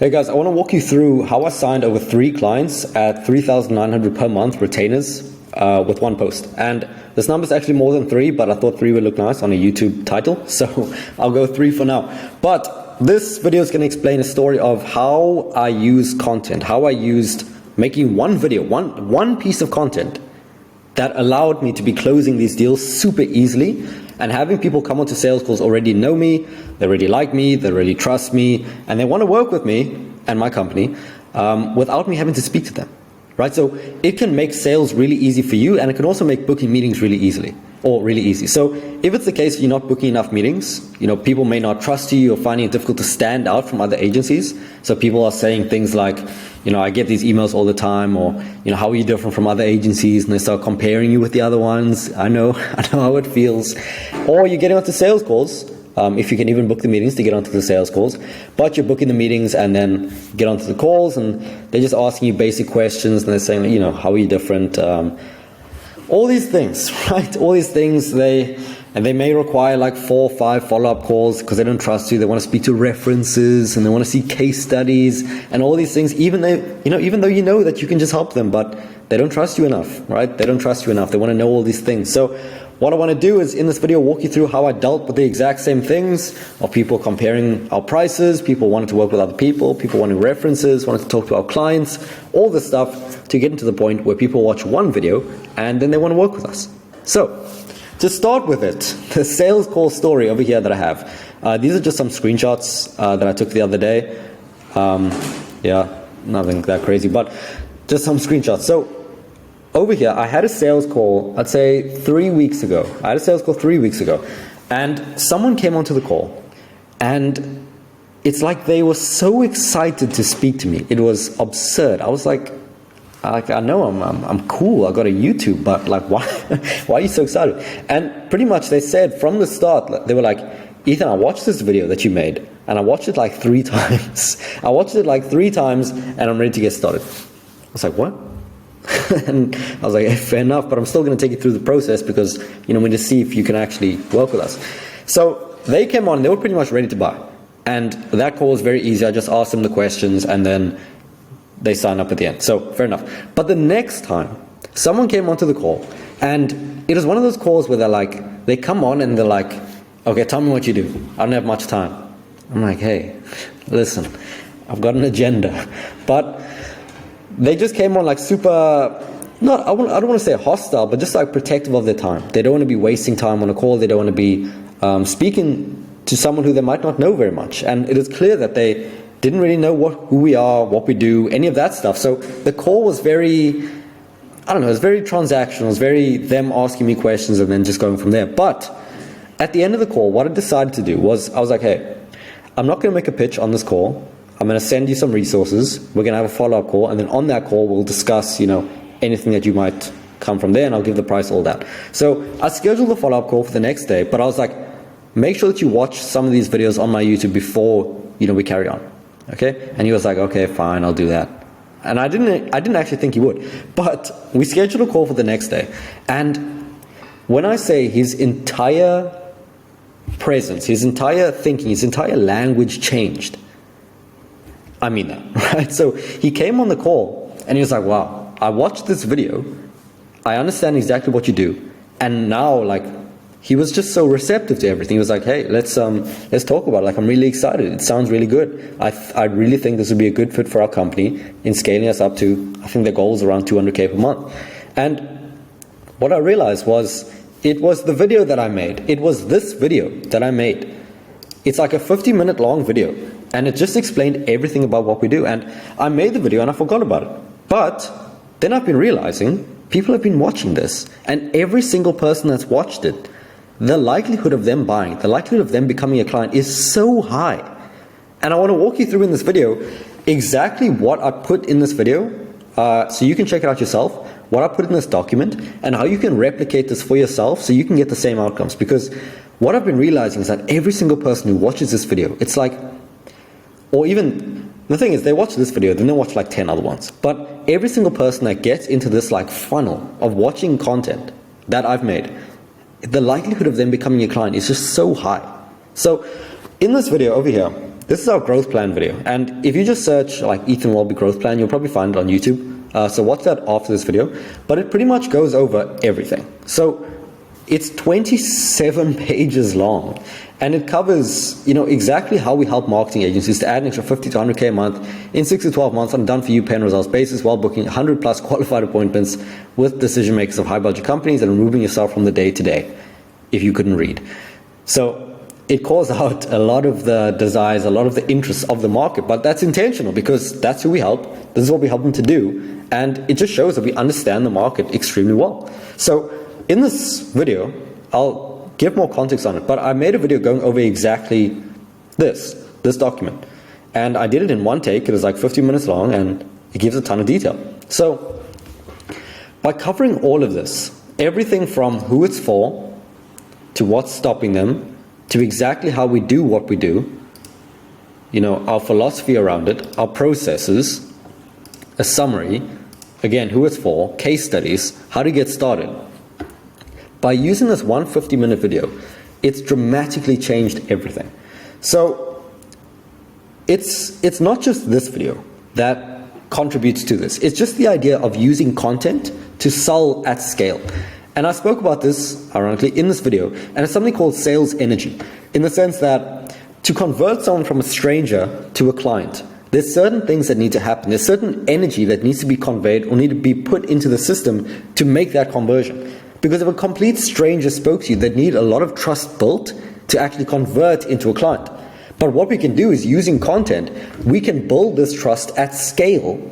Hey guys, I want to walk you through how I signed over 3 clients at 3,900 per month retainers with one post. And this number is actually more than 3, but I thought 3 would look nice on a YouTube title, so I'll go 3 for now. But this video is going to explain a story of how I use content, how I used making one video, one piece of content that allowed me to be closing these deals super easily, and having people come onto sales calls already know me, they already like me, they already trust me, and they want to work with me and my company without me having to speak to them, right? So it can make sales really easy for you, and it can also make booking meetings really easy. So if it's the case you're not booking enough meetings, people may not trust you, you're finding it difficult to stand out from other agencies. So people are saying things like, I get these emails all the time, or, how are you different from other agencies? And they start comparing you with the other ones. I know how it feels. Or you're getting onto sales calls, if you can even book the meetings to get onto the sales calls, but you're booking the meetings and then get onto the calls and they're just asking you basic questions and they're saying, how are you different? All these things, right? All these things, they may require like 4 or 5 follow-up calls because they don't trust you. They want to speak to references and they want to see case studies and all these things, even though you know that you can just help them, but they don't trust you enough, right? They don't trust you enough. They want to know all these things. So what I want to do is in this video walk you through how I dealt with the exact same things of people comparing our prices, people wanting to work with other people wanting references, wanting to talk to our clients, all this stuff to get into the point where people watch one video and then they want to work with us. So to start with it, the sales call story over here that I have, these are just some screenshots that I took the other day. Yeah, nothing that crazy, but just some screenshots. So over here, I had a sales call, I'd say 3 weeks ago. And someone came onto the call, and it's like they were so excited to speak to me. It was absurd. I was like, I know I'm cool. I got a YouTube, but like, why are you so excited? And pretty much they said from the start, they were like, Ethan, I watched this video that you made, and I watched it like 3 times. And I'm ready to get started. I was like, what? And I was like, hey, fair enough, but I'm still going to take you through the process because, we need to see if you can actually work with us. So they came on, they were pretty much ready to buy. And that call was very easy. I just asked them the questions and then they signed up at the end. So fair enough. But the next time, someone came onto the call, and it was one of those calls where they come on and they're like, okay, tell me what you do. I don't have much time. I'm like, hey, listen, I've got an agenda. But they just came on like super, I don't want to say hostile, but just like protective of their time. They don't want to be wasting time on a call. They don't want to be speaking to someone who they might not know very much. And it is clear that they didn't really know who we are, what we do, any of that stuff. So the call was very, it was very transactional. It was very them asking me questions and then just going from there. But at the end of the call, what I decided to do was, I was like, hey, I'm not going to make a pitch on this call. I'm going to send you some resources. We're going to have a follow-up call. And then on that call, we'll discuss, anything that you might come from there, and I'll give the price, all that. So I scheduled the follow-up call for the next day, but I was like, make sure that you watch some of these videos on my YouTube before, we carry on. Okay? And he was like, okay, fine, I'll do that. And I didn't actually think he would. But we scheduled a call for the next day. And when I say his entire presence, his entire thinking, his entire language changed, I mean that, right? So he came on the call and he was like, wow, I watched this video. I understand exactly what you do. And now, he was just so receptive to everything. He was like, hey, let's talk about it. I'm really excited. It sounds really good. I really think this would be a good fit for our company in scaling us up to, I think the goal is around 200K per month. And what I realized was, it was the video that I made. It was this video that I made. It's like a 50-minute long video. And it just explained everything about what we do. And I made the video and I forgot about it. But then I've been realizing people have been watching this. And every single person that's watched it, the likelihood of them buying, the likelihood of them becoming a client is so high. And I want to walk you through in this video exactly what I put in this video, so you can check it out yourself, what I put in this document, and how you can replicate this for yourself so you can get the same outcomes. Because what I've been realizing is that every single person who watches this video, it's like, or even, the thing is, they watch this video, then they watch like 10 other ones. But every single person that gets into this funnel of watching content that I've made, the likelihood of them becoming a client is just so high. So in this video over here, this is our growth plan video. And if you just search like Ethan Welby growth plan, you'll probably find it on YouTube. So watch that after this video. But it pretty much goes over everything. So it's 27 pages long, and it covers, exactly how we help marketing agencies to add an extra 50 to 100K a month in 6 to 12 months on a done-for-you pay and results basis while booking 100 plus qualified appointments with decision makers of high-budget companies and removing yourself from the day-to-day, if you couldn't read. So it calls out a lot of the desires, a lot of the interests of the market, but that's intentional because that's who we help. This is what we help them to do, and it just shows that we understand the market extremely well. So in this video, I'll give more context on it, but I made a video going over exactly this document. And I did it in one take. It was like 15 minutes long, and it gives a ton of detail. So by covering all of this, everything from who it's for, to what's stopping them, to exactly how we do what we do, our philosophy around it, our processes, a summary, again, who it's for, case studies, how to get started. By using this 150-minute video, it's dramatically changed everything. So it's not just this video that contributes to this. It's just the idea of using content to sell at scale. And I spoke about this, ironically, in this video, and it's something called sales energy, in the sense that to convert someone from a stranger to a client, there's certain things that need to happen. There's certain energy that needs to be conveyed or need to be put into the system to make that conversion. Because if a complete stranger spoke to you, they'd need a lot of trust built to actually convert into a client. But what we can do is, using content, we can build this trust at scale,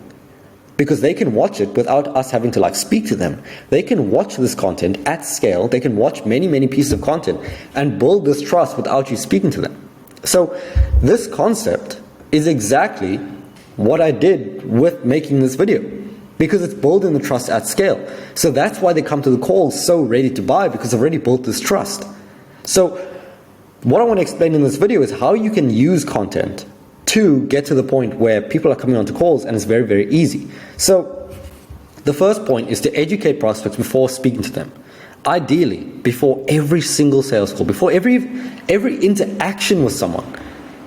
because they can watch it without us having to speak to them. They can watch this content at scale. They can watch many, many pieces of content and build this trust without you speaking to them. So this concept is exactly what I did with making this video, because it's building the trust at scale. So that's why they come to the call so ready to buy, because they've already built this trust. So what I want to explain in this video is how you can use content to get to the point where people are coming onto calls, and it's very, very easy. So the first point is to educate prospects before speaking to them. Ideally, before every single sales call, before every interaction with someone,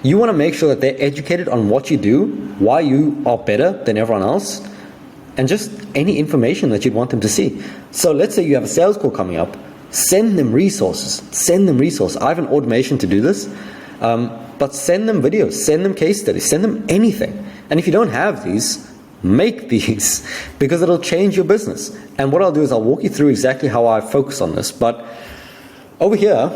you want to make sure that they're educated on what you do, why you are better than everyone else, and just any information that you'd want them to see. So let's say you have a sales call coming up, send them resources. I have an automation to do this. But send them videos, send them case studies, send them anything. And if you don't have these, make these, because it'll change your business. And what I'll do is I'll walk you through exactly how I focus on this. But over here,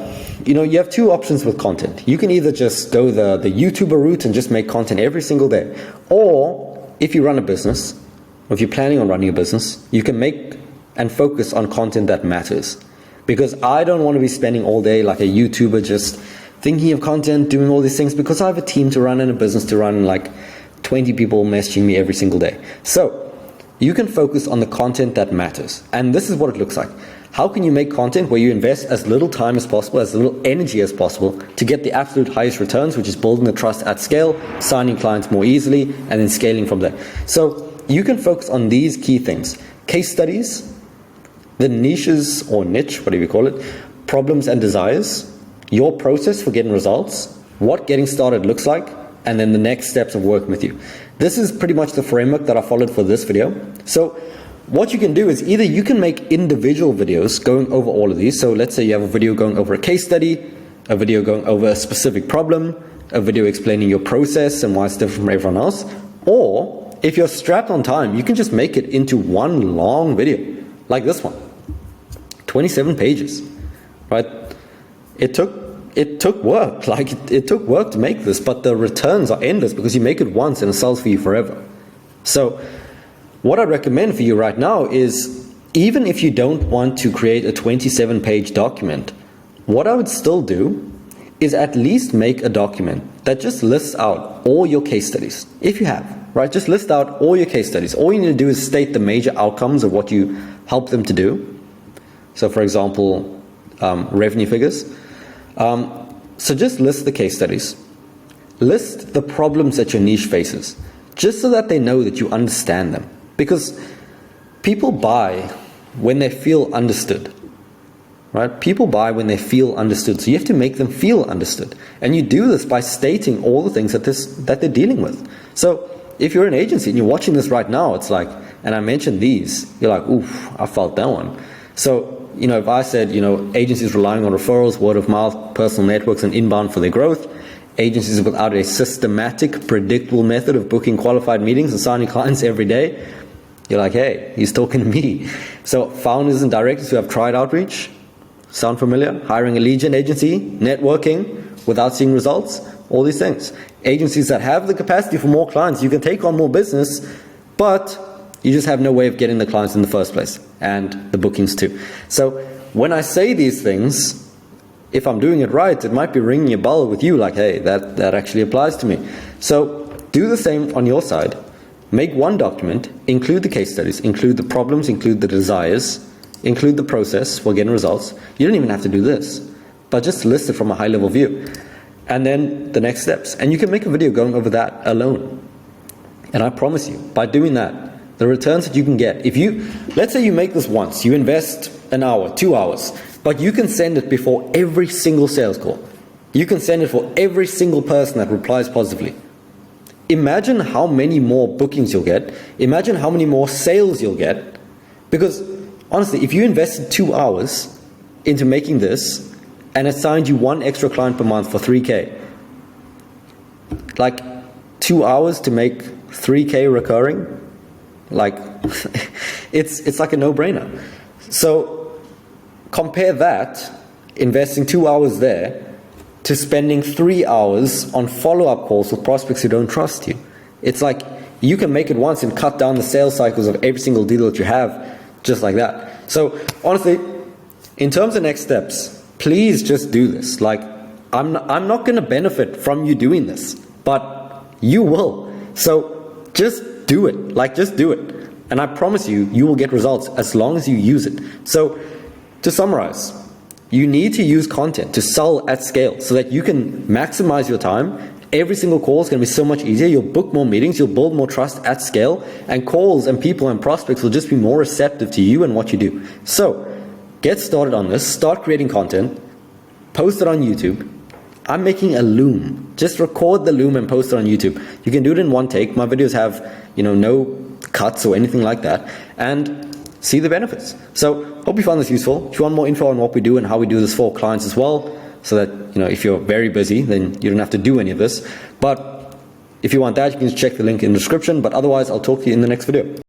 you have two options with content. You can either just go the YouTuber route and just make content every single day. Or if you run a business, or if you're planning on running a business, you can make and focus on content that matters. Because I don't want to be spending all day like a YouTuber just thinking of content, doing all these things, because I have a team to run and a business to run, and 20 people messaging me every single day. So you can focus on the content that matters. And this is what it looks like. How can you make content where you invest as little time as possible, as little energy as possible, to get the absolute highest returns, which is building the trust at scale, signing clients more easily, and then scaling from there. So you can focus on these key things: case studies, the niches or niche, whatever you call it, problems and desires, your process for getting results, what getting started looks like, and then the next steps of working with you. This is pretty much the framework that I followed for this video. So what you can do is either you can make individual videos going over all of these. So let's say you have a video going over a case study, a video going over a specific problem, a video explaining your process and why it's different from everyone else. Or if you're strapped on time, you can just make it into one long video, like this one, 27 pages, right? It took work, it took work to make this, but the returns are endless because you make it once and it sells for you forever. So what I recommend for you right now is, even if you don't want to create a 27-page document, what I would still do is at least make a document that just lists out all your case studies, if you have, right? Just list out all your case studies. All you need to do is state the major outcomes of what you help them to do. So for example, revenue figures. So just list the case studies, list the problems that your niche faces, just so that they know that you understand them. Because people buy when they feel understood. right? People buy when they feel understood. So you have to make them feel understood. And you do this by stating all the things that they're dealing with. So if you're an agency and you're watching this right now, it's like, and I mentioned these, you're like, oof, I felt that one. So, if I said, agencies relying on referrals, word of mouth, personal networks, and inbound for their growth, agencies without a systematic, predictable method of booking qualified meetings and signing clients every day, you're like, hey, he's talking to me. So founders and directors who have tried outreach, sound familiar? Hiring a lead gen agency, networking without seeing results, all these things. Agencies that have the capacity for more clients, you can take on more business, but you just have no way of getting the clients in the first place, and the bookings too. So when I say these things, if I'm doing it right, it might be ringing a bell with you, like, hey, that actually applies to me. So do the same on your side. Make one document, include the case studies, include the problems, include the desires, include the process for getting results. You don't even have to do this, but just list it from a high level view. And then the next steps. And you can make a video going over that alone. And I promise you, by doing that, the returns that you can get, let's say you make this once, you invest an hour, 2 hours, but you can send it before every single sales call. You can send it for every single person that replies positively. Imagine how many more bookings you'll get. Imagine how many more sales you'll get. Because honestly, if you invested 2 hours into making this and it signed you one extra client per month for 3K, like 2 hours to make 3K recurring, like it's like a no-brainer. So compare that, investing 2 hours there, to spending 3 hours on follow-up calls with prospects who don't trust you. It's like you can make it once and cut down the sales cycles of every single deal that you have just like that. So honestly, in terms of next steps, please just do this. Like, I'm not going to benefit from you doing this, but you will. So just do it. Like, just do it. And I promise you, you will get results as long as you use it. So to summarize, you need to use content to sell at scale so that you can maximize your time. Every single call is going to be so much easier. You'll book more meetings, you'll build more trust at scale, and calls and people and prospects will just be more receptive to you and what you do. So get started on this, start creating content, post it on YouTube. I'm making a loom. Just record the loom and post it on YouTube. You can do it in one take. My videos have, no cuts or anything like that. And see the benefits. So hope you found this useful. If you want more info on what we do and how we do this for clients as well, so that if you're very busy, then you don't have to do any of this. But if you want that, you can just check the link in the description. But otherwise, I'll talk to you in the next video.